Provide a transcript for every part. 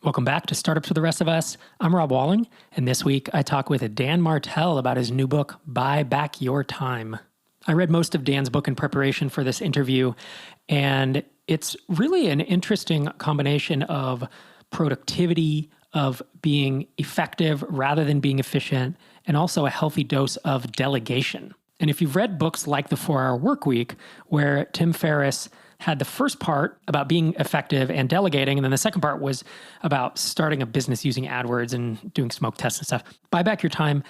Welcome back to Startups for the Rest of Us. I'm Rob Walling, and this week I talk with Dan Martell about his new book, Buyback Your Time. I read most of Dan's book in preparation for this interview, and it's really an interesting combination of productivity, of being effective rather than being efficient, and also a healthy dose of delegation. And if you've read books like The 4-Hour Workweek, where Tim Ferriss had the first part about being effective and delegating, and then the second part was about starting a business using AdWords and doing smoke tests and stuff. Buyback Your Time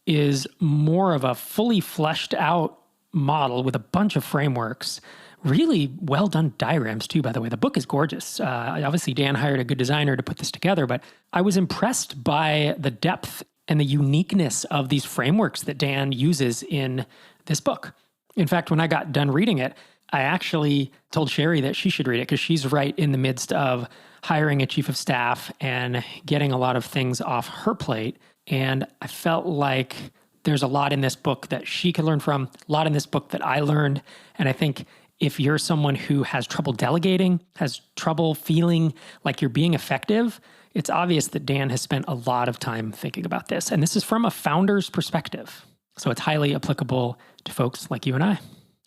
is more of a fully fleshed out model with a bunch of frameworks, really well done diagrams too, by the way. The book is gorgeous. Obviously, Dan hired a good designer to put this together, but I was impressed by the depth and the uniqueness of these frameworks that Dan uses in this book. In fact, when I got done reading it, I actually told Sherry that she should read it because she's right in the midst of hiring a chief of staff and getting a lot of things off her plate. And I felt like there's a lot in this book that she could learn from, a lot in this book that I learned. And I think if you're someone who has trouble delegating, has trouble feeling like you're being effective, it's obvious that Dan has spent a lot of time thinking about this. And this is from a founder's perspective. So it's highly applicable to folks like you and I.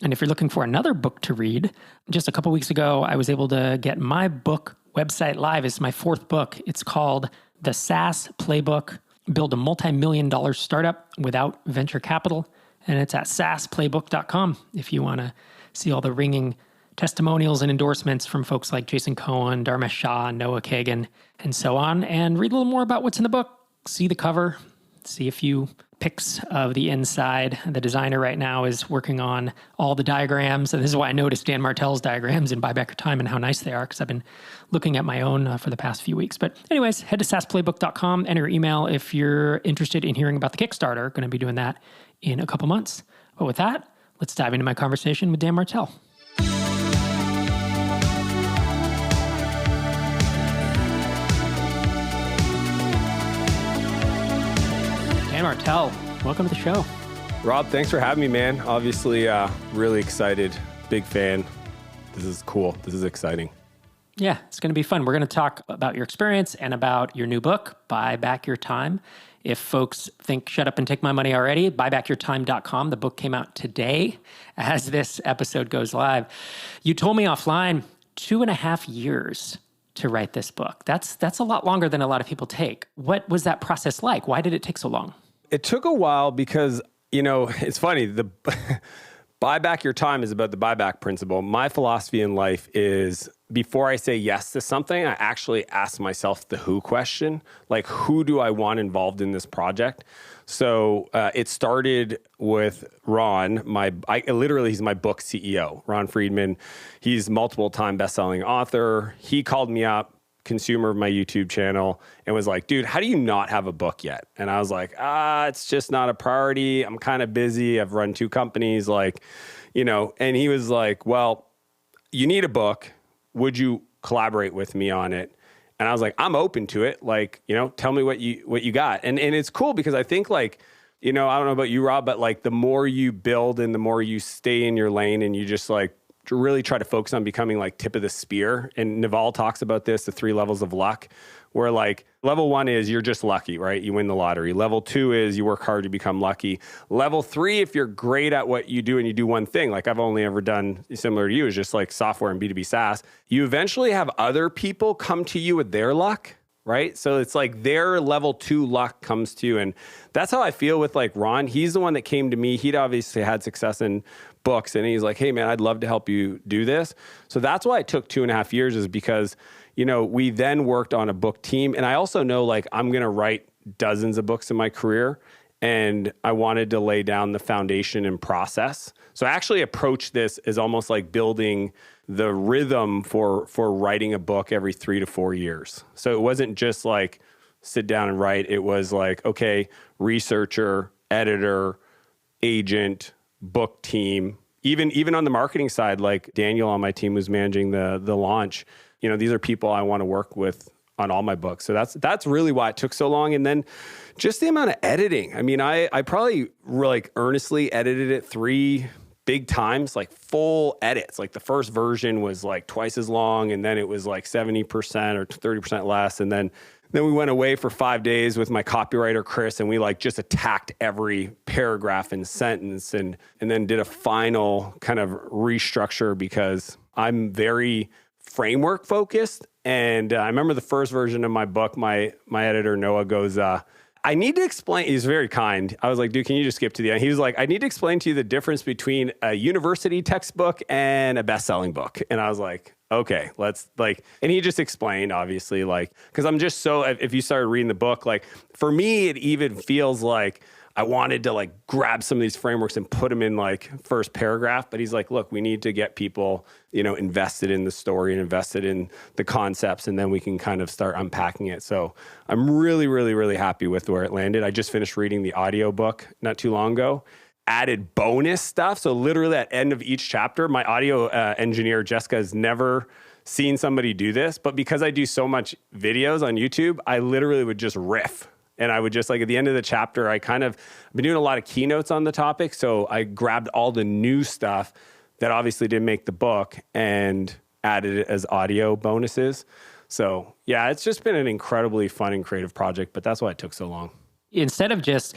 And if you're looking for another book to read, just a couple weeks ago, I was able to get my book website live. It's my fourth book. It's called The SaaS Playbook, Build a Multi-million-dollar Startup Without Venture Capital. And it's at saasplaybook.com if you want to see all the ringing testimonials and endorsements from folks like Jason Cohen, Dharmesh Shah, Noah Kagan, and so on. And read a little more about what's in the book. See the cover. See a few pics of the inside. The designer right now is working on all the diagrams. And this is why I noticed Dan Martell's diagrams in Buyback Your Time and how nice they are, because I've been looking at my own for the past few weeks. But anyways, head to saasplaybook.com, enter your email if you're interested in hearing about the Kickstarter. Going to be doing that in a couple months. But with that, let's dive into my conversation with Dan Martell. Dan Martell, welcome to the show. Rob, thanks for having me, man. Obviously, really excited. Big fan. This is cool. This is exciting. Yeah, it's going to be fun. We're going to talk about your experience and about your new book, Buyback Your Time. If folks think, shut up and take my money already, buybackyourtime.com. The book came out today as this episode goes live. You told me offline 2.5 years to write this book. That's a lot longer than a lot of people take. What was that process like? Why did it take so long? It took a while because, it's funny. The Buyback Your Time is about the buyback principle. My philosophy in life is before I say yes to something, I actually ask myself the who question. Like, who do I want involved in this project? So it started with Ron, he's my book CEO, Ron Friedman. He's multiple-time best-selling author. He called me up, consumer of my YouTube channel, and was like, dude, how do you not have a book yet? And I was like, it's just not a priority. I'm kind of busy. I've run 2 companies, and he was like, well, you need a book. Would you collaborate with me on it? And I was like, I'm open to it. Tell me what you got. And it's cool because I think I don't know about you, Rob, but the more you build and the more you stay in your lane and you just to really try to focus on becoming tip of the spear. And Naval talks about this, the 3 levels of luck, where level 1 is you're just lucky, right? You win the lottery. Level 2 is you work hard to become lucky. Level 3, if you're great at what you do and you do one thing, I've only ever done similar to you, is just software and B2B SaaS. You eventually have other people come to you with their luck, right? So it's their level 2 luck comes to you. And that's how I feel with Ron. He's the one that came to me. He'd obviously had success in books and he's like, hey man, I'd love to help you do this. So that's why it took 2.5 years, is because, we then worked on a book team. And I also know I'm going to write dozens of books in my career, and I wanted to lay down the foundation and process. So I actually approached this as almost like building the rhythm for writing a book every 3 to 4 years. So it wasn't just sit down and write. It was okay, researcher, editor, agent, book team, even on the marketing side, Daniel on my team was managing the launch. These are people I want to work with on all my books. So that's really why it took so long. And then just the amount of editing. I mean, I probably earnestly edited it 3 big times, like full edits. Like the first version was like twice as long, and then it was like 70% or 30% less. And then we went away for 5 days with my copywriter, Chris, and we like just attacked every paragraph and sentence and then did a final kind of restructure because I'm very framework focused. And I remember the first version of my book, my editor, Noah, goes, I need to explain. He's very kind. I was like, dude, can you just skip to the end? He was like, I need to explain to you the difference between a university textbook and a best-selling book. And I was like, okay, let's like, and he just explained, obviously, like, because I'm just so, if you started reading the book, like, for me, it even feels like I wanted to like grab some of these frameworks and put them in like first paragraph. But he's like, look, we need to get people, invested in the story and invested in the concepts, and then we can kind of start unpacking it. So I'm really, really, really happy with where it landed. I just finished reading the audio book not too long ago, added bonus stuff. So literally at the end of each chapter, my audio engineer, Jessica, has never seen somebody do this. But because I do so much videos on YouTube, I literally would just riff. And I would just like at the end of the chapter, I've been doing a lot of keynotes on the topic. So I grabbed all the new stuff that obviously didn't make the book and added it as audio bonuses. So yeah, it's just been an incredibly fun and creative project, but that's why it took so long. Instead of just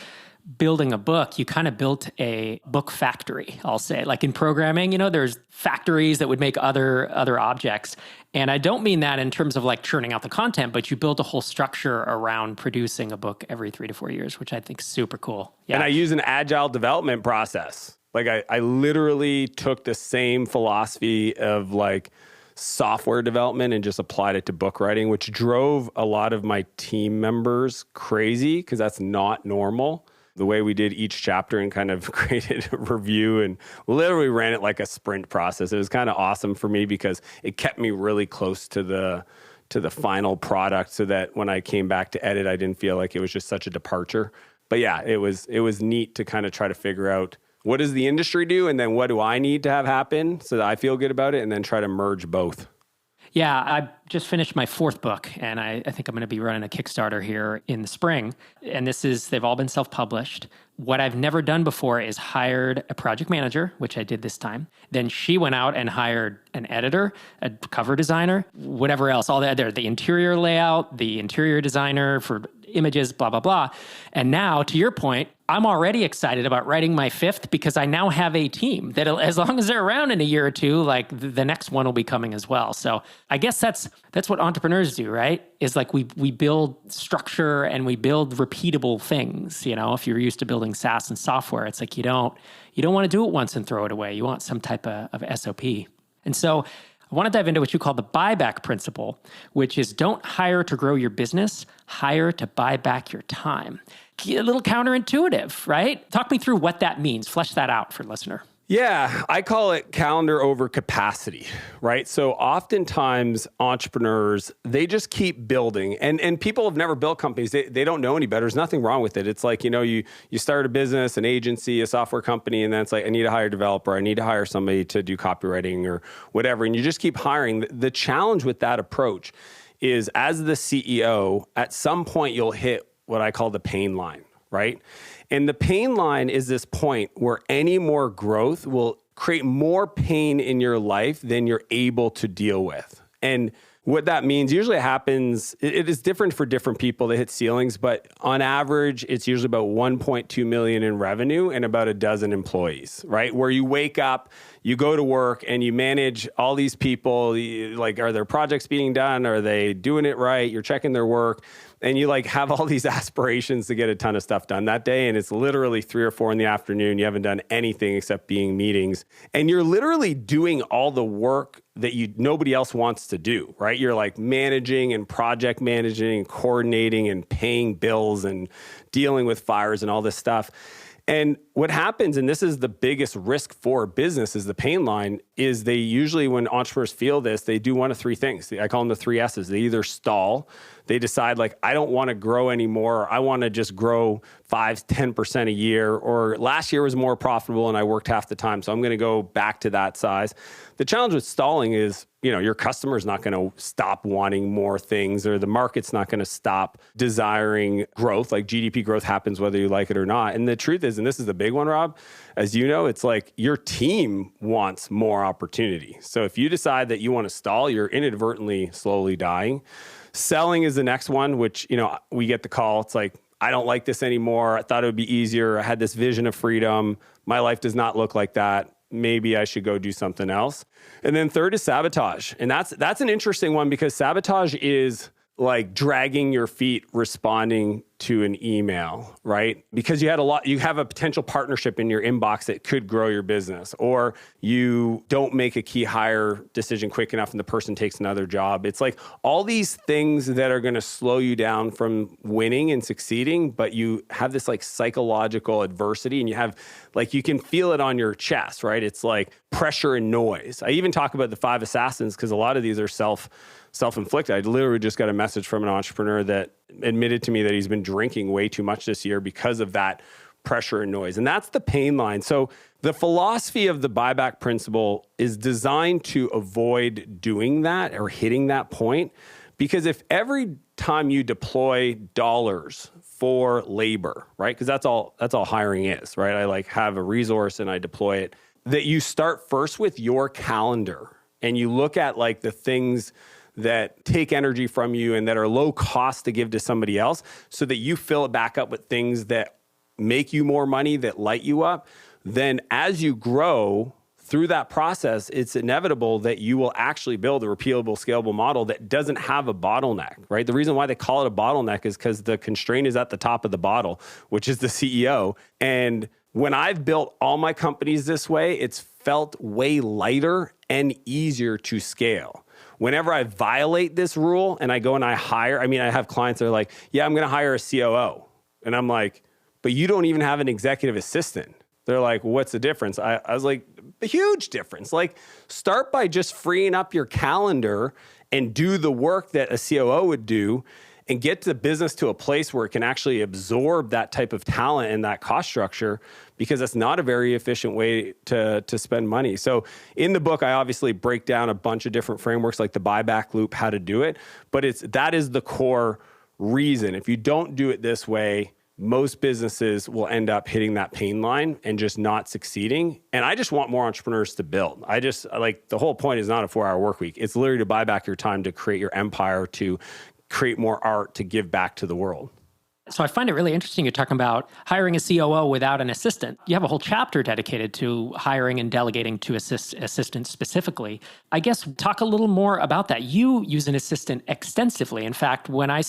building a book, you kind of built a book factory, I'll say. Like in programming, there's factories that would make other objects. And I don't mean that in terms of like churning out the content, but you build a whole structure around producing a book every 3 to 4 years, which I think is super cool. Yeah. And I use an agile development process. Like I literally took the same philosophy of like software development and just applied it to book writing, which drove a lot of my team members crazy because that's not normal. The way we did each chapter and kind of created a review and literally ran it like a sprint process. It was kind of awesome for me because it kept me really close to the final product so that when I came back to edit, I didn't feel like it was just such a departure. But yeah, it was neat to kind of try to figure out what does the industry do and then what do I need to have happen so that I feel good about it and then try to merge both. Yeah, I just finished my 4th book, and I think I'm going to be running a Kickstarter here in the spring. And they've all been self-published. What I've never done before is hired a project manager, which I did this time. Then she went out and hired an editor, a cover designer, whatever else, all the interior layout, the interior designer for images, blah, blah, blah. And now, to your point, I'm already excited about writing my 5th because I now have a team that as long as they're around in a year or two, like the next one will be coming as well. So I guess that's what entrepreneurs do, right? Is like we build structure and we build repeatable things. If you're used to building SaaS and software, it's like you don't want to do it once and throw it away. You want some type of SOP. And so I want to dive into what you call the buyback principle, which is don't hire to grow your business, hire to buy back your time. A little counterintuitive, right? Talk me through what that means. Flesh that out for the listener. Yeah, I call it calendar over capacity, right? So oftentimes entrepreneurs, they just keep building and people have never built companies. They don't know any better. There's nothing wrong with it. It's like, you start a business, an agency, a software company, and then it's like, I need to hire a developer. I need to hire somebody to do copywriting or whatever. And you just keep hiring. The challenge with that approach is as the CEO, at some point you'll hit what I call the pain line, right? And the pain line is this point where any more growth will create more pain in your life than you're able to deal with. And what that means usually happens, it is different for different people. They hit ceilings, but on average, it's usually about 1.2 million in revenue and about a dozen employees, right? Where you wake up, you go to work and you manage all these people. Like, are their projects being done? Are they doing it right? You're checking their work. And you like have all these aspirations to get a ton of stuff done that day. And it's literally 3 or 4 in the afternoon. You haven't done anything except being meetings. And you're literally doing all the work that nobody else wants to do, right? You're like managing and project managing and coordinating and paying bills and dealing with fires and all this stuff. And what happens, and this is the biggest risk for business, is the pain line, is they usually, when entrepreneurs feel this, they do one of 3 things. I call them the 3 S's. They either stall, they decide like, I don't want to grow anymore, or I want to just grow 5-10% a year, or last year was more profitable and I worked half the time, so I'm going to go back to that size. The challenge with stalling is your customer's not going to stop wanting more things, or the market's not going to stop desiring growth. Like GDP growth happens whether you like it or not. And the truth is, and this is the big one, Rob, as you know, it's like your team wants more opportunity. So if you decide that you want to stall, you're inadvertently slowly dying. Selling is the next one, which, we get the call. It's like, I don't like this anymore. I thought it would be easier. I had this vision of freedom. My life does not look like that. Maybe I should go do something else. And then third is sabotage. And that's an interesting one, because sabotage is like dragging your feet responding to an email, right? Because you have a potential partnership in your inbox that could grow your business, or you don't make a key hire decision quick enough and the person takes another job. It's like all these things that are going to slow you down from winning and succeeding, but you have this like psychological adversity, and you can feel it on your chest, right? It's like pressure and noise. I even talk about the 5 assassins because a lot of these are self-inflicted. I literally just got a message from an entrepreneur that admitted to me that he's been drinking way too much this year because of that pressure and noise. And that's the pain line. So the philosophy of the buyback principle is designed to avoid doing that or hitting that point. Because if every time you deploy dollars for labor, right? Because that's all hiring is, right? I have a resource and I deploy it. That you start first with your calendar and you look at the things that take energy from you and that are low cost to give to somebody else, so that you fill it back up with things that make you more money, that light you up. Then as you grow through that process, it's inevitable that you will actually build a repeatable, scalable model that doesn't have a bottleneck, right? The reason why they call it a bottleneck is because the constraint is at the top of the bottle, which is the CEO. And when I've built all my companies this way, it's felt way lighter and easier to scale. Whenever I violate this rule and I go and I have clients that are like, yeah, I'm going to hire a COO. And I'm like, but you don't even have an executive assistant. They're like, what's the difference? I was like, a huge difference. Start by just freeing up your calendar and do the work that a COO would do, and get the business to a place where it can actually absorb that type of talent and that cost structure, because that's not a very efficient way to spend money. So in the book, I obviously break down a bunch of different frameworks like the buyback loop, how to do it. But that is the core reason. If you don't do it this way, most businesses will end up hitting that pain line and just not succeeding. And I just want more entrepreneurs to build. The whole point is not a 4-hour work week. It's literally to buy back your time, to create your empire, to create more art, to give back to the world. So I find it really interesting you're talking about hiring a COO without an assistant. You have a whole chapter dedicated to hiring and delegating to assistants specifically. I guess talk a little more about that. You use an assistant extensively. In fact, when we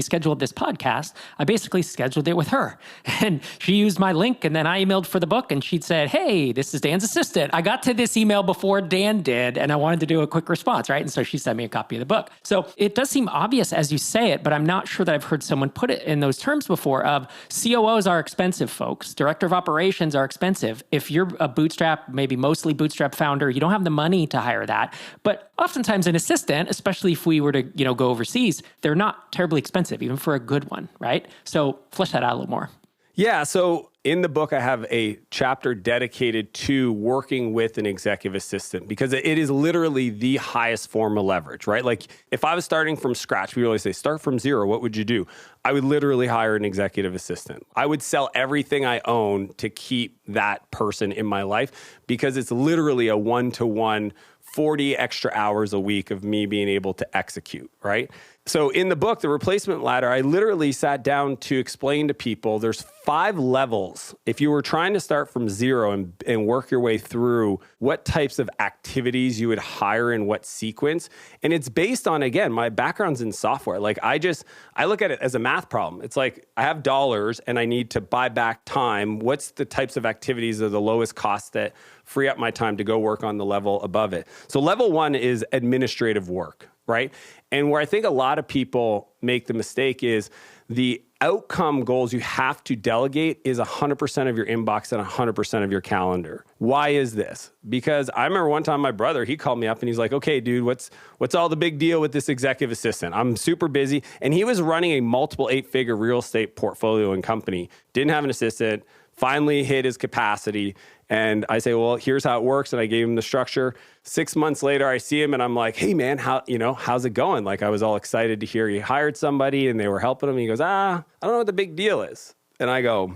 scheduled this podcast, I basically scheduled it with her. And she used my link, and then I emailed for the book, and she'd said, hey, this is Dan's assistant. I got to this email before Dan did, and I wanted to do a quick response, right? And so she sent me a copy of the book. So it does seem obvious as you say it, but I'm not sure that I've heard someone put it in those terms before of COOs are expensive, folks. Director of operations are expensive. If you're a bootstrap, maybe mostly bootstrap founder, you don't have the money to hire that. But oftentimes an assistant, especially if we were to, go overseas, they're not terribly expensive, even for a good one, right? So flesh that out a little more. Yeah. So in the book, I have a chapter dedicated to working with an executive assistant, because it is literally the highest form of leverage, right? If I was starting from scratch, we always say, start from zero. What would you do? I would literally hire an executive assistant. I would sell everything I own to keep that person in my life, because it's literally a 1-to-1, 40 extra hours a week of me being able to execute, right? So in the book, The Replacement Ladder, I literally sat down to explain to people there's 5 levels. If you were trying to start from zero and work your way through what types of activities you would hire in what sequence. And it's based on, again, my background's in software. I look at it as a math problem. It's like I have dollars and I need to buy back time. What's the types of activities are the lowest cost that free up my time to go work on the level above it? So level 1 is administrative work, right? And where I think a lot of people make the mistake is the outcome goals you have to delegate is 100% of your inbox and 100% of your calendar. Why is this? Because I remember one time my brother, he called me up and he's like, okay, dude, what's all the big deal with this executive assistant? I'm super busy. And he was running a multiple 8-figure real estate portfolio and company, didn't have an assistant, finally hit his capacity. And I say, well, here's how it works. And I gave him the structure. 6 months later, I see him and I'm like, hey man, how's it going? Like I was all excited to hear he hired somebody and they were helping him. He goes, I don't know what the big deal is. And I go,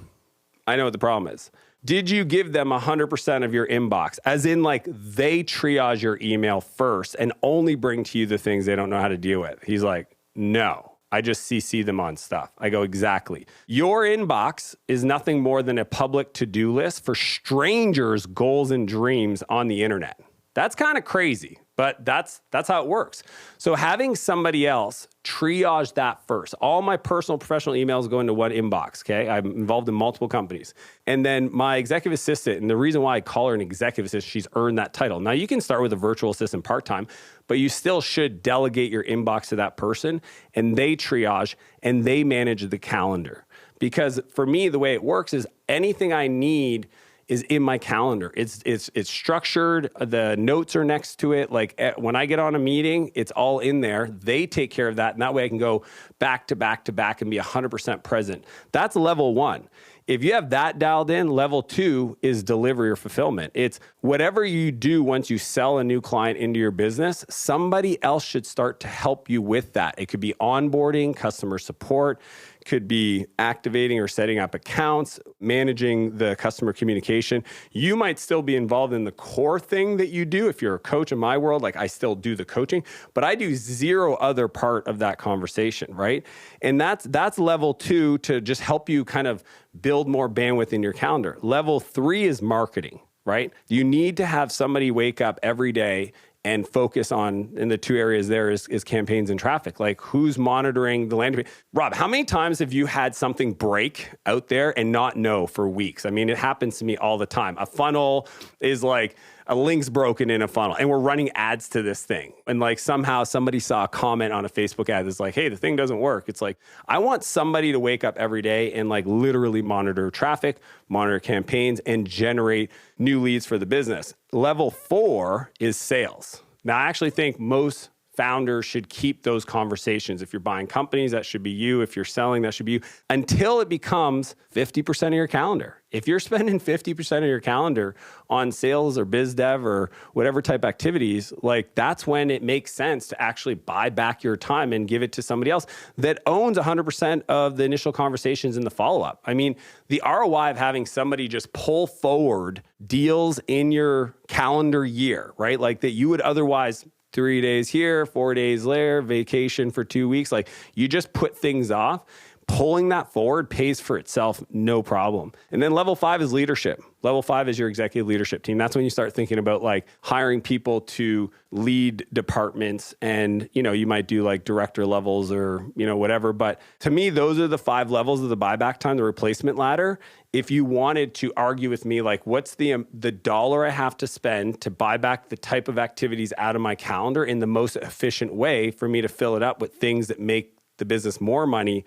I know what the problem is. Did you give them 100% of your inbox? As in like they triage your email first and only bring to you the things they don't know how to deal with. He's like, no. I just CC them on stuff. I go, exactly. Your inbox is nothing more than a public to-do list for strangers' goals and dreams on the internet. That's kind of crazy, but that's how it works. So having somebody else triage that first. All my personal professional emails go into one inbox, okay? I'm involved in multiple companies. And then my executive assistant, and the reason why I call her an executive assistant, she's earned that title. Now, you can start with a virtual assistant part-time, but you still should delegate your inbox to that person, and they triage, and they manage the calendar. Because for me, the way it works is anything I need is in my calendar. It's structured. The notes are next to it. Like when I get on a meeting, it's all in there. They take care of that. And that way I can go back to back to back and be 100% present. That's level one. If you have that dialed in, level two is delivery or fulfillment. It's whatever you do once you sell a new client into your business, somebody else should start to help you with that. It could be onboarding, customer support, could be activating or setting up accounts, managing the customer communication. You might still be involved in the core thing that you do. If you're a coach in my world, like I still do the coaching, but I do zero other part of that conversation, right? And that's level two to just help you kind of build more bandwidth in your calendar. Level three is marketing, right? You need to have somebody wake up every day and focus on, in the two areas there is campaigns and traffic. Like who's monitoring the landing page? Rob, how many times have you had something break out there and not know for weeks? I mean, it happens to me all the time. A funnel is like, a link's broken in a funnel and we're running ads to this thing. And like somehow somebody saw a comment on a Facebook ad that's like, hey, the thing doesn't work. It's like, I want somebody to wake up every day and like literally monitor traffic, monitor campaigns, and generate new leads for the business. Level 4 is sales. Now, I actually think most founders should keep those conversations. If you're buying companies, that should be you. If you're selling, that should be you, until it becomes 50% of your calendar. If you're spending 50% of your calendar on sales or biz dev or whatever type activities, like that's when it makes sense to actually buy back your time and give it to somebody else that owns 100% of the initial conversations and the follow-up. I mean, the ROI of having somebody just pull forward deals in your calendar year, right? Like that you would otherwise 3 days here, 4 days there, vacation for 2 weeks. Like you just put things off. Pulling that forward pays for itself, no problem. And then level 5 is leadership. Level 5 is your executive leadership team. That's when you start thinking about like hiring people to lead departments, and you might do like director levels or whatever. But to me, those are the 5 levels of the buyback time, the replacement ladder. If you wanted to argue with me, like what's the dollar I have to spend to buy back the type of activities out of my calendar in the most efficient way for me to fill it up with things that make the business more money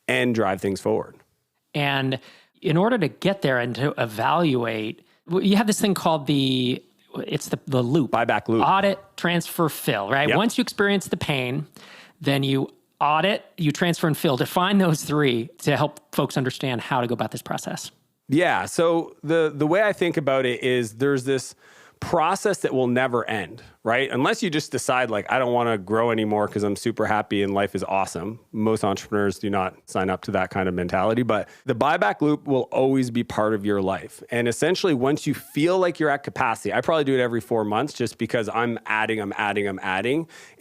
and drive things forward. And in order to get there and to evaluate, you have this thing called the loop. Buyback loop. Audit, transfer, fill, right? Yep. Once you experience the pain, then you audit, you transfer, and fill. Define those 3 to help folks understand how to go about this process. Yeah. So the way I think about it is there's this process that will never end, right? Unless you just decide like, I don't want to grow anymore because I'm super happy and life is awesome. Most entrepreneurs do not sign up to that kind of mentality, but the buyback loop will always be part of your life. And essentially, once you feel like you're at capacity, I probably do it every 4 months just because I'm adding, and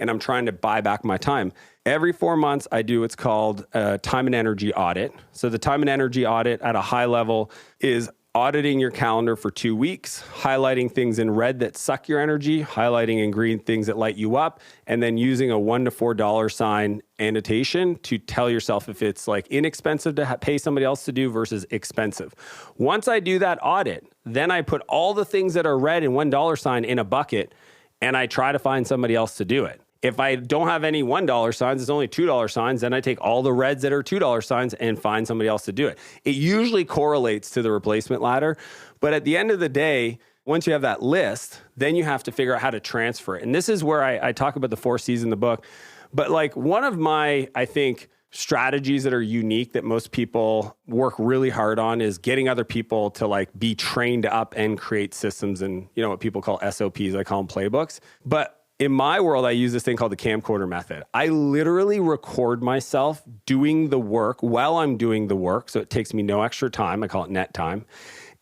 I'm trying to buy back my time. Every 4 months, I do what's called a time and energy audit. So the time and energy audit at a high level is auditing your calendar for 2 weeks, highlighting things in red that suck your energy, highlighting in green things that light you up, and then using a $1 to $4 sign annotation to tell yourself if it's like inexpensive to pay somebody else to do versus expensive. Once I do that audit, then I put all the things that are red and $1 sign in a bucket, and I try to find somebody else to do it. If I don't have any $1 signs, it's only $2 signs, then I take all the reds that are $2 signs and find somebody else to do it. It usually correlates to the replacement ladder. But at the end of the day, once you have that list, then you have to figure out how to transfer it. And this is where I talk about the 4 C's in the book. But like one of my, I think, strategies that are unique that most people work really hard on is getting other people to like be trained up and create systems and, what people call SOPs. I call them playbooks. But in my world, I use this thing called the camcorder method. I literally record myself doing the work while I'm doing the work. So it takes me no extra time. I call it net time.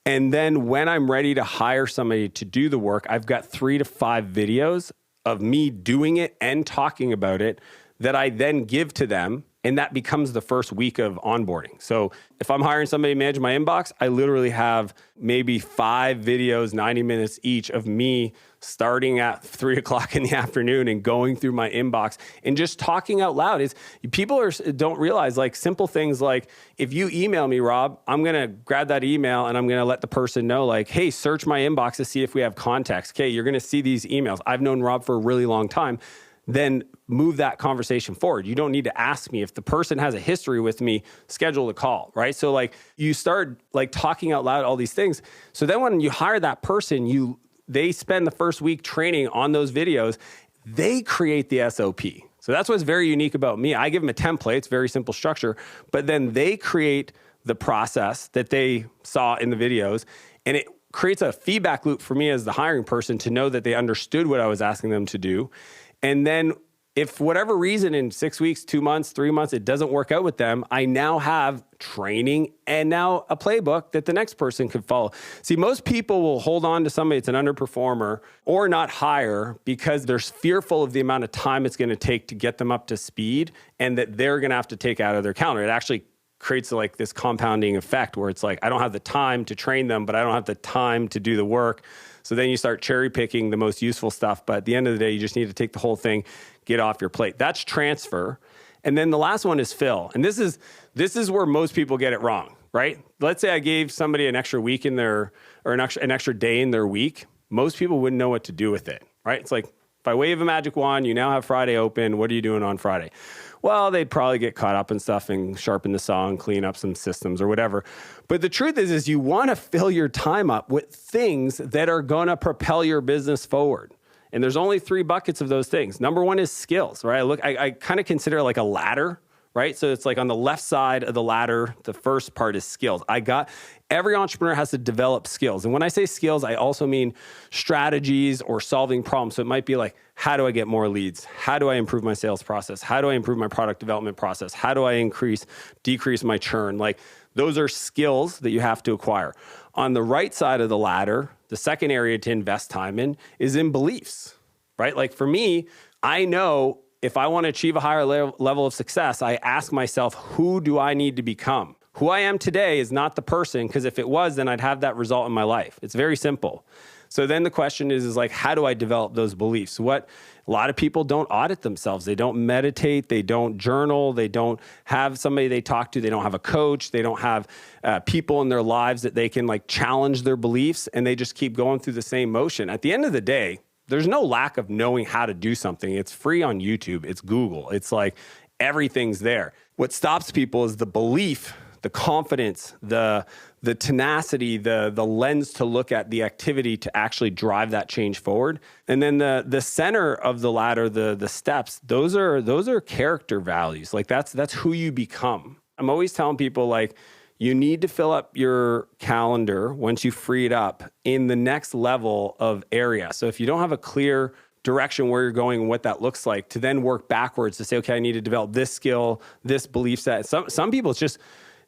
And then when I'm ready to hire somebody to do the work, I've got 3 to 5 videos of me doing it and talking about it that I then give to them. And that becomes the first week of onboarding. So if I'm hiring somebody to manage my inbox, I literally have maybe 5 videos, 90 minutes each of me starting at 3 o'clock in the afternoon and going through my inbox and just talking out loud. People don't realize like simple things like if you email me, Rob, I'm going to grab that email and I'm going to let the person know like, hey, search my inbox to see if we have context. Okay, you're going to see these emails. I've known Rob for a really long time. Then move that conversation forward. You don't need to ask me. If the person has a history with me, schedule a call, right? So like you start like talking out loud all these things. So then when you hire that person, they spend the first week training on those videos. They create the SOP. So that's what's very unique about me. I give them a template, it's very simple structure, but then they create the process that they saw in the videos, and it creates a feedback loop for me as the hiring person to know that they understood what I was asking them to do. And then if for whatever reason in 6 weeks, 2 months, 3 months, it doesn't work out with them, I now have training and now a playbook that the next person could follow. See, most people will hold on to somebody that's an underperformer or not hire because they're fearful of the amount of time it's going to take to get them up to speed and that they're going to have to take out of their calendar. It actually creates like this compounding effect where it's like, I don't have the time to train them, but I don't have the time to do the work. So then you start cherry picking the most useful stuff. But at the end of the day, you just need to take the whole thing, get off your plate. That's transfer. And then the last one is fill. And this is where most people get it wrong, right? Let's say I gave somebody an extra week in their, or an extra day in their week. Most people wouldn't know what to do with it, right? It's like, if I wave a magic wand, you now have Friday open. What are you doing on Friday? Well, they'd probably get caught up in stuff and sharpen the saw and clean up some systems or whatever. But the truth is you want to fill your time up with things that are going to propel your business forward. And there's only 3 buckets of those things. Number 1 is skills, right? I kind of consider it like a ladder, right? So it's like on the left side of the ladder, the first part is skills. Every entrepreneur has to develop skills. And when I say skills, I also mean strategies or solving problems. So it might be like, how do I get more leads? How do I improve my sales process? How do I improve my product development process? How do I decrease my churn? Like those are skills that you have to acquire. On the right side of the ladder, the second area to invest time in is in beliefs, right? Like for me, I know if I want to achieve a higher level of success, I ask myself, who do I need to become? Who I am today is not the person, because if it was, then I'd have that result in my life. It's very simple. So then the question is like, how do I develop those beliefs? A lot of people don't audit themselves. They don't meditate. They don't journal. They don't have somebody they talk to. They don't have a coach. They don't have people in their lives that they can like challenge their beliefs, and they just keep going through the same motion. At the end of the day, there's no lack of knowing how to do something. It's free on YouTube. It's Google. It's like everything's there. What stops people is the belief, the confidence, the tenacity, the lens to look at the activity to actually drive that change forward. And then the center of the ladder, the steps, those are character values. Like that's who you become. I'm always telling people like, you need to fill up your calendar once you free it up in the next level of area. So if you don't have a clear direction where you're going and what that looks like, to then work backwards to say, okay, I need to develop this skill, this belief set. Some people, it's just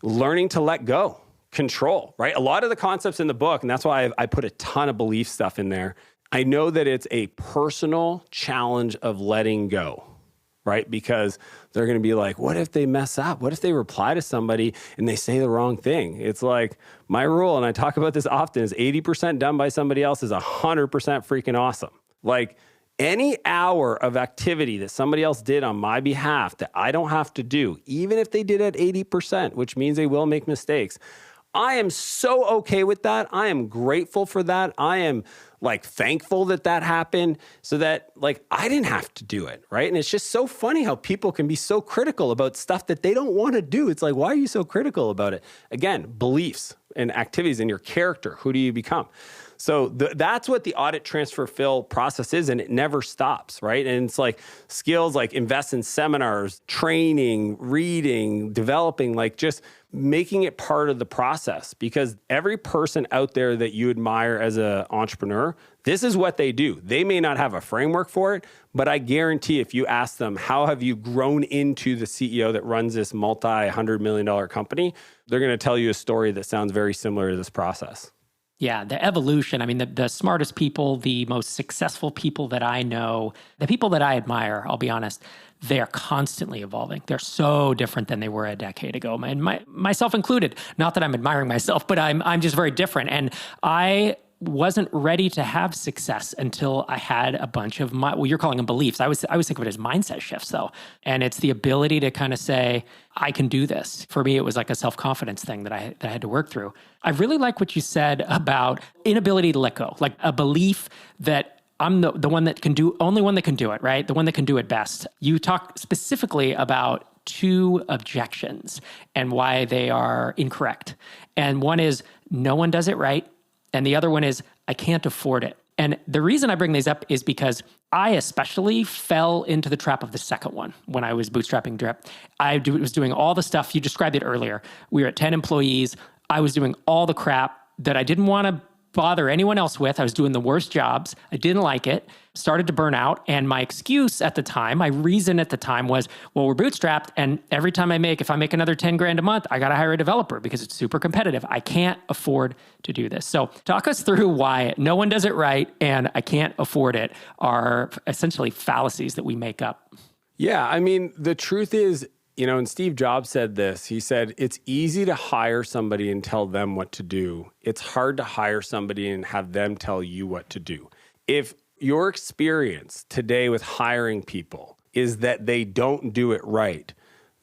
learning to let go, control, right? A lot of the concepts in the book, and that's why I put a ton of belief stuff in there. I know that it's a personal challenge of letting go, right? Because they're going to be like, what if they mess up? What if they reply to somebody and they say the wrong thing? It's like my rule, and I talk about this often, is 80% done by somebody else is 100% freaking awesome. Like any hour of activity that somebody else did on my behalf that I don't have to do, even if they did at 80%, which means they will make mistakes, I am so okay with that. I am grateful for that. I am like thankful that happened so that like I didn't have to do it, right? And it's just so funny how people can be so critical about stuff that they don't want to do. It's like, why are you so critical about it? Again, beliefs and activities and your character. Who do you become? So that's what the audit, transfer, fill process is, and it never stops, right? And it's like skills like invest in seminars, training, reading, developing, like just making it part of the process, because every person out there that you admire as an entrepreneur, this is what they do. They may not have a framework for it, but I guarantee if you ask them, how have you grown into the CEO that runs this multi-$100 million company? They're going to tell you a story that sounds very similar to this process. Yeah, the evolution. I mean, the smartest people, the most successful people that I know, the people that I admire, I'll be honest, they're constantly evolving. They're so different than they were a decade ago, and myself included. Not that I'm admiring myself, but I'm just very different. And I wasn't ready to have success until I had a bunch of you're calling them beliefs. I always think of it as mindset shifts though. And it's the ability to kind of say, I can do this. For me, it was like a self-confidence thing that I had to work through. I really like what you said about inability to let go, like a belief that I'm the one that can do, only one that can do it, right? The one that can do it best. You talk specifically about 2 objections and why they are incorrect. And one is no one does it right. And the other one is, I can't afford it. And the reason I bring these up is because I especially fell into the trap of the second one when I was bootstrapping Drip. I was doing all the stuff, you described it earlier. We were at 10 employees. I was doing all the crap that I didn't want to bother anyone else with. I was doing the worst jobs. I didn't like it, started to burn out. And my excuse at the time, my reason at the time was, well, we're bootstrapped. And every time if I make another 10 grand a month, I got to hire a developer because it's super competitive. I can't afford to do this. So talk us through why no one does it right and I can't afford it are essentially fallacies that we make up. Yeah. I mean, the truth is, and Steve Jobs said this, he said, it's easy to hire somebody and tell them what to do. It's hard to hire somebody and have them tell you what to do. If your experience today with hiring people is that they don't do it right,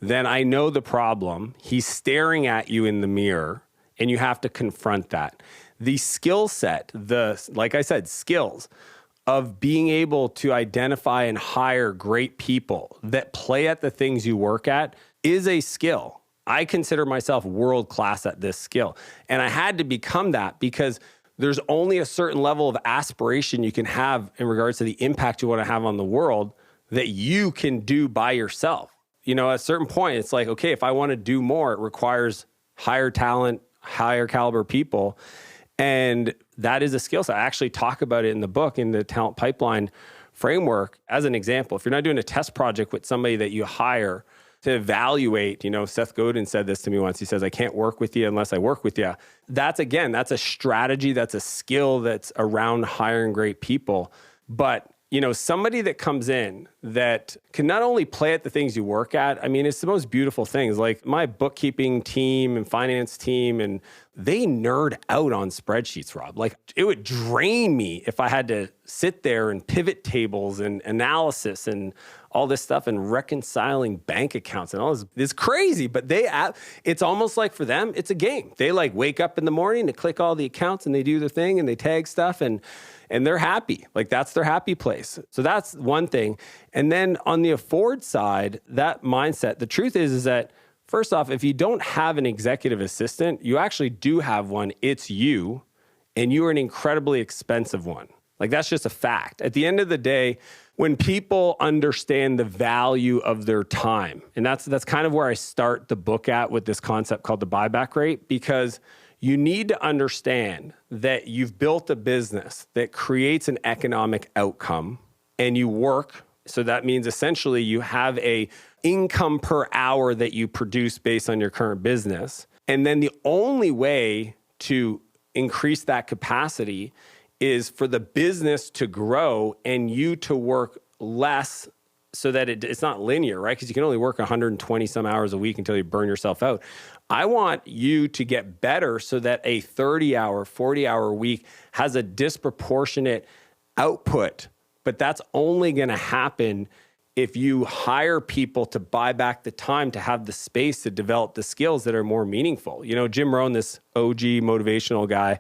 then I know the problem. He's staring at you in the mirror and you have to confront that. The skill set, like I said, skills of being able to identify and hire great people that play at the things you work at is a skill. I consider myself world-class at this skill. And I had to become that because there's only a certain level of aspiration you can have in regards to the impact you want to have on the world that you can do by yourself. At a certain point, it's like, okay, if I want to do more, it requires higher talent, higher caliber people. And that is a skill set. I actually talk about it in the book, in the talent pipeline framework. As an example, if you're not doing a test project with somebody that you hire to evaluate, Seth Godin said this to me once. He says, I can't work with you unless I work with you. That's a strategy. That's a skill that's around hiring great people. But somebody that comes in that can not only play at the things you work at, I mean, it's the most beautiful things. Like my bookkeeping team and finance team, and they nerd out on spreadsheets, Rob. Like it would drain me if I had to sit there and pivot tables and analysis and all this stuff and reconciling bank accounts and all this. It's crazy, but it's almost like for them, it's a game. They like wake up in the morning to click all the accounts and they do the thing and they tag stuff and they're happy. Like that's their happy place. So that's one thing. And then on the afford side, that mindset, the truth is that first off, if you don't have an executive assistant, you actually do have one. It's you, and you are an incredibly expensive one. Like that's just a fact. At the end of the day, when people understand the value of their time, and that's kind of where I start the book at with this concept called the buyback rate, because you need to understand that you've built a business that creates an economic outcome and you work. So that means essentially you have a income per hour that you produce based on your current business. And then the only way to increase that capacity is for the business to grow and you to work less so that it's not linear, right? Because you can only work 120 some hours a week until you burn yourself out. I want you to get better so that a 30-hour, 40-hour week has a disproportionate output. But that's only going to happen if you hire people to buy back the time to have the space to develop the skills that are more meaningful. Jim Rohn, this OG motivational guy,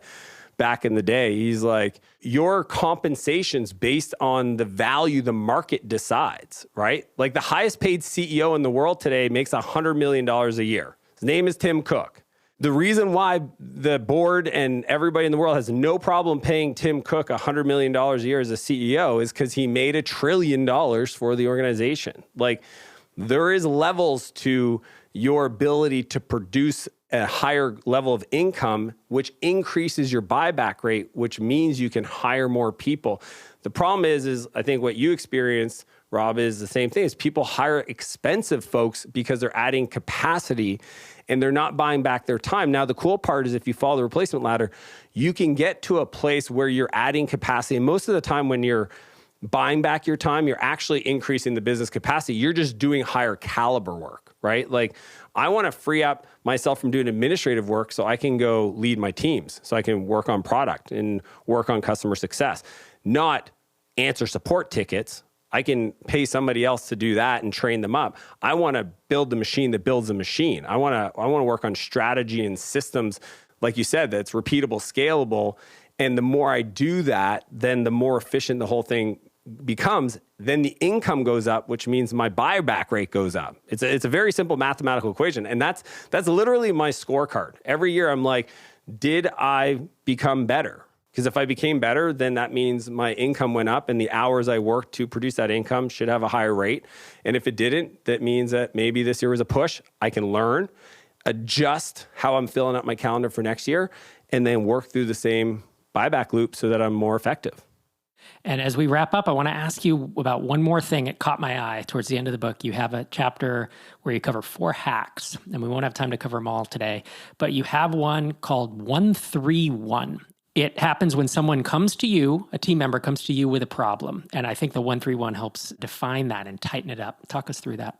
back in the day, he's like, your compensation's based on the value the market decides, right? Like the highest paid CEO in the world today makes $100 million a year. His name is Tim Cook. The reason why the board and everybody in the world has no problem paying Tim Cook $100 million a year as a CEO is because he made $1 trillion for the organization. Like, there is levels to your ability to produce a higher level of income, which increases your buyback rate, which means you can hire more people. The problem is I think what you experienced, Rob, is the same thing. Is people hire expensive folks because they're adding capacity and they're not buying back their time. Now, the cool part is if you follow the replacement ladder, you can get to a place where you're adding capacity. And most of the time when you're buying back your time, you're actually increasing the business capacity. You're just doing higher caliber work, right? Like, I want to free up myself from doing administrative work so I can go lead my teams, so I can work on product and work on customer success, not answer support tickets. I can pay somebody else to do that and train them up. I want to build the machine that builds the machine. I want to work on strategy and systems, like you said, that's repeatable, scalable. And the more I do that, then the more efficient the whole thing becomes. Then the income goes up, which means my buyback rate goes up. It's a very simple mathematical equation. And that's literally my scorecard. Every year I'm like, did I become better? Because if I became better, then that means my income went up and the hours I worked to produce that income should have a higher rate. And if it didn't, that means that maybe this year was a push. I can learn, adjust how I'm filling up my calendar for next year, and then work through the same buyback loop so that I'm more effective. And as we wrap up, I want to ask you about one more thing. It caught my eye towards the end of the book. You have a chapter where you cover 4 hacks, and we won't have time to cover them all today, but you have one called 131. It happens when someone comes to you, a team member comes to you with a problem. And I think the 131 helps define that and tighten it up. Talk us through that.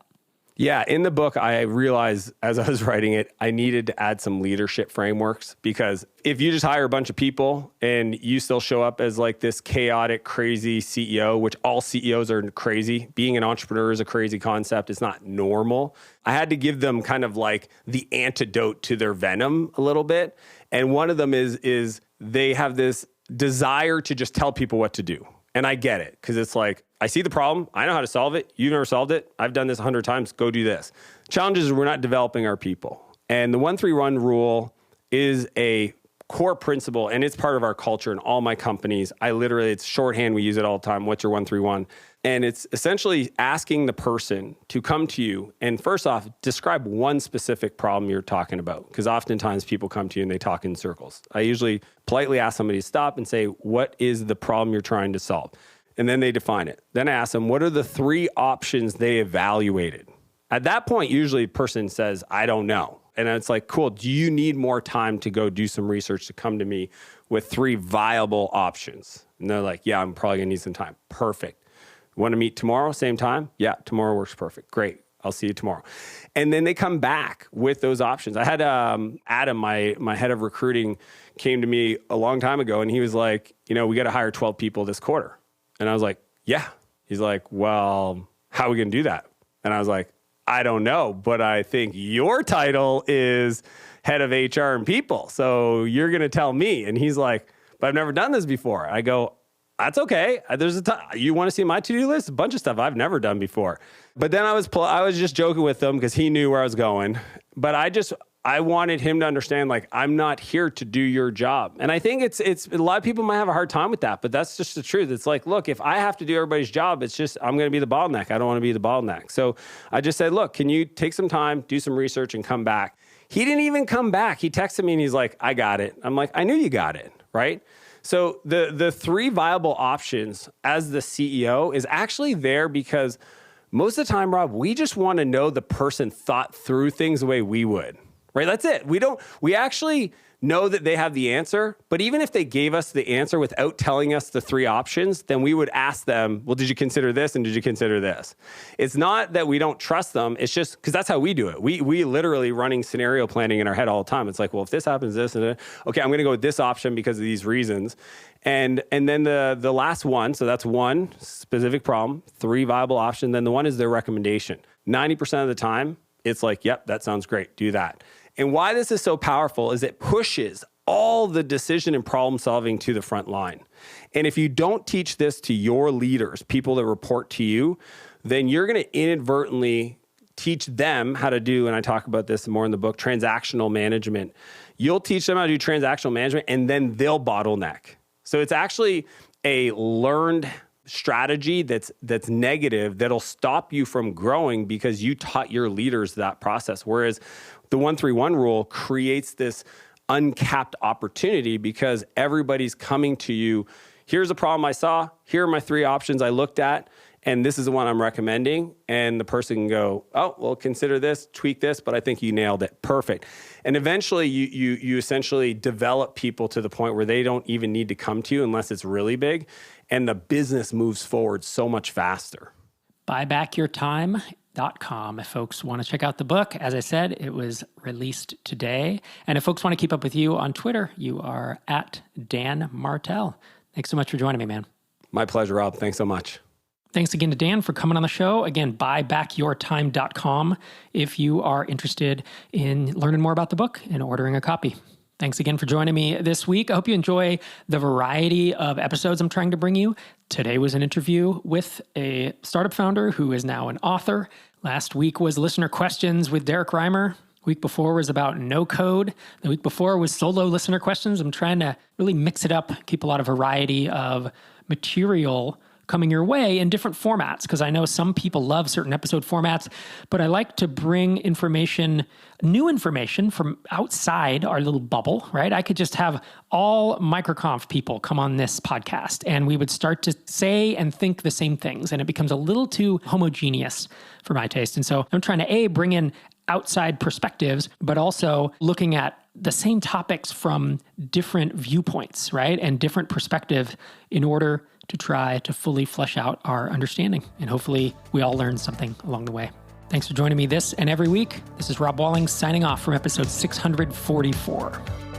Yeah, in the book, I realized as I was writing it, I needed to add some leadership frameworks, because if you just hire a bunch of people and you still show up as like this chaotic, crazy CEO, which all CEOs are crazy, being an entrepreneur is a crazy concept. It's not normal. I had to give them kind of like the antidote to their venom a little bit. And one of them is they have this desire to just tell people what to do. And I get it, because it's like, I see the problem. I know how to solve it. You've never solved it. I've done this 100 times. Go do this. Challenge is we're not developing our people. And the 131 rule is a core principle, and it's part of our culture in all my companies. It's shorthand. We use it all the time. What's your 131? And it's essentially asking the person to come to you and first off, describe one specific problem you're talking about. Because oftentimes people come to you and they talk in circles. I usually politely ask somebody to stop and say, what is the problem you're trying to solve? And then they define it. Then I ask them, what are the 3 options they evaluated? At that point, usually a person says, I don't know. And it's like, cool, do you need more time to go do some research to come to me with 3 viable options? And they're like, yeah, I'm probably gonna need some time. Perfect. Want to meet tomorrow, same time? Yeah, tomorrow works perfect. Great. I'll see you tomorrow. And then they come back with those options. I had Adam, my head of recruiting, came to me a long time ago, and he was like, we got to hire 12 people this quarter. And I was like, yeah. He's like, well, how are we going to do that? And I was like, I don't know, but I think your title is head of HR and people. So you're going to tell me. And he's like, but I've never done this before. I go, that's okay. You want to see my to-do list? A bunch of stuff I've never done before. But then I was just joking with him because he knew where I was going. But I wanted him to understand, like, I'm not here to do your job. And I think it's a lot of people might have a hard time with that, but that's just the truth. It's like, look, if I have to do everybody's job, it's just, I'm going to be the bottleneck. I don't want to be the bottleneck. So I just said, look, can you take some time, do some research and come back? He didn't even come back. He texted me and he's like, I got it. I'm like, I knew you got it, right? So the 3 viable options as the CEO is actually there because most of the time, Rob, we just want to know the person thought through things the way we would, right? That's it. We actually know that they have the answer, but even if they gave us the answer without telling us the 3 options, then we would ask them, well, did you consider this and did you consider this? It's not that we don't trust them. It's just because that's how we do it. We literally running scenario planning in our head all the time. It's like, well, if this happens, this, and okay, I'm going to go with this option because of these reasons. And then the last one, so that's one specific problem, 3 viable options. Then the one is their recommendation. 90% of the time, it's like, yep, that sounds great. Do that. And why this is so powerful is it pushes all the decision and problem solving to the front line. And if you don't teach this to your leaders, people that report to you, then you're going to inadvertently teach them how to do, and I talk about this more in the book, transactional management. You'll teach them how to do transactional management, and then they'll bottleneck. So it's actually a learned strategy that's negative that'll stop you from growing because you taught your leaders that process. Whereas the 1-3-1 rule creates this uncapped opportunity because everybody's coming to you. Here's a problem I saw. Here are my 3 options I looked at. And this is the one I'm recommending. And the person can go, oh, well, consider this, tweak this, but I think you nailed it. Perfect. And eventually you essentially develop people to the point where they don't even need to come to you unless it's really big. And the business moves forward so much faster. Buybackyourtime.com if folks want to check out the book. As I said, it was released today. And if folks want to keep up with you on Twitter, you are at Dan Martell. Thanks so much for joining me, man. My pleasure, Rob. Thanks so much. Thanks again to Dan for coming on the show. Again, buybackyourtime.com if you are interested in learning more about the book and ordering a copy. Thanks again for joining me this week. I hope you enjoy the variety of episodes I'm trying to bring you. Today was an interview with a startup founder who is now an author. Last week was listener questions with Derek Reimer. Week before was about no code. The week before was solo listener questions. I'm trying to really mix it up, keep a lot of variety of material coming your way in different formats, because I know some people love certain episode formats, but I like to bring information, new information from outside our little bubble, right? I could just have all microconf people come on this podcast and we would start to say and think the same things, and it becomes a little too homogeneous for my taste. And so I'm trying to bring in outside perspectives, but also looking at the same topics from different viewpoints, right? And different perspective in order to try to fully flesh out our understanding. And hopefully we all learn something along the way. Thanks for joining me this and every week. This is Rob Walling signing off from episode 644.